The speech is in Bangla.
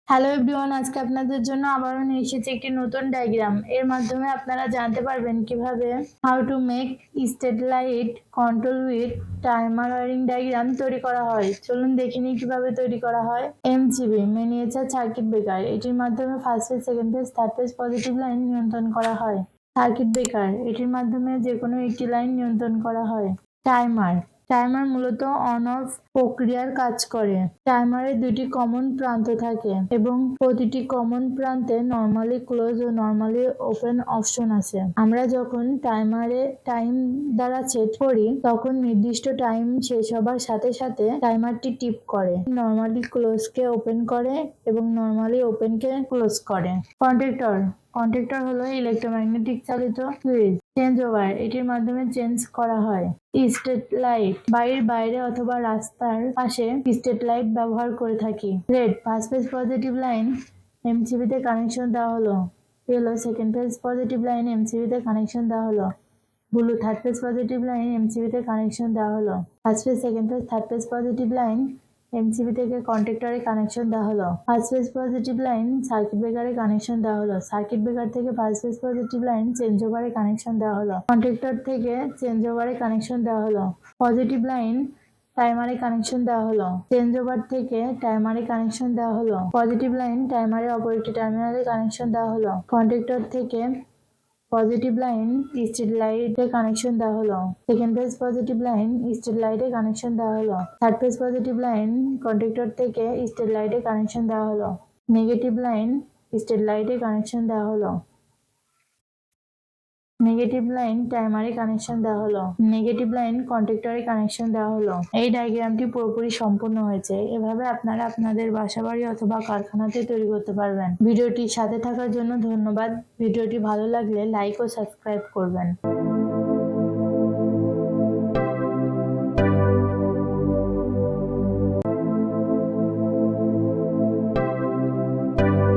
হ্যালো এভরিওয়ান, আজকে আপনাদের জন্য আবারও নিয়ে এসেছি একটি নতুন ডায়াগ্রাম। এর মাধ্যমে আপনারা জানতে পারবেন কিভাবে how to make state light control with timer wiring diagram তৈরি করা হয়। চলুন দেখে নিই কিভাবে তৈরি করা হয়। এমসিবি মিনিয়েচার সার্কিট ব্রেকার, এটির মাধ্যমে first phase, second phase, third phase positive line নিয়ন্ত্রণ করা হয়। সার্কিট ব্রেকার, এটির মাধ্যমে যে কোনো একটি লাইন নিয়ন্ত্রণ করা হয়। টাইমার টাইমার মূলত অন অফ প্রক্রিয়ার কাজ করে। টাইমারের দুটি কমন প্রান্ত থাকে এবং প্রতিটি কমন প্রান্তে নরমালি ক্লোজ ও নরমালি ওপেন অপশন আছে। আমরা যখন টাইমারে টাইম দ্বারা সেট করি তখন নির্দিষ্ট টাইম শেষ হবার সাথে সাথে টাইমারটি টিপ করে নরমালি ক্লোজ কে ওপেন করে এবং নরমালি ওপেন কে ক্লোজ করে। কন্ট্যাক্টর হলো ইলেকট্রোম্যাগনেটিক চালিত সুইচ। চেঞ্জ ওভার, এটির মাধ্যমে চেঞ্জ করা হয়। স্ট্রিট লাইট, বাড়ির বাইরে অথবা রাস্তার পাশে স্ট্রিট লাইট ব্যবহার করে থাকি। Red, first phase positive line MCB তে কানেকশন দেওয়া হলো। Yellow, second phase positive line MCB তে কানেকশন দেওয়া হলো। Blue, third phase positive line MCB তে কানেকশন দেওয়া হলো। First phase, second phase, third phase positive line MCB থেকে কন্ট্যাক্টরে কানেকশন দেওয়া হলো। First phase positive line circuit ব্রেকারে কানেকশন দেওয়া হলো। সার্কিট ব্রেকার থেকে first phase positive line change ওভারে কানেকশন দেওয়া হলো। কন্ট্যাক্টর থেকে চেঞ্জ ওভারে কানেকশন দেওয়া হলো। পজিটিভ লাইন টাইমারে কানেকশন দেওয়া হলো। চেঞ্জ ওভার থেকে টাইমারে কানেকশন দেওয়া হলো। পজিটিভ লাইন টাইমারের অপর একটি টার্মিনালে কানেকশন দেওয়া হলো। কন্ট্যাক্টর থেকে পজিটিভ লাইন স্ট্রিট লাইটে কানেকশন দেওয়া হলো। Second phase positive line street লাইটে কানেকশন দেওয়া হলো। Third phase positive line contactor থেকে স্ট্রিট লাইটে কানেকশন দেওয়া হলো। নেগেটিভ লাইন স্ট্রিট লাইটে কানেকশন দেওয়া হলো। নেগেটিভ লাইন টাইমারে কানেকশন দেওয়া হলো। নেগেটিভ লাইন কন্ট্যাক্টরে কানেকশন দেওয়া হলো। এই ডায়াগ্রামটি পুরোপুরি সম্পূর্ণ হয়েছে। এভাবে আপনারা আপনাদের বাসাবাড়ি অথবা কারখানাতে তৈরি করতে পারবেন। ভিডিওটির সাথে থাকার জন্য ধন্যবাদ। ভিডিওটি ভালো লাগলে লাইক ও সাবস্ক্রাইব করবেন।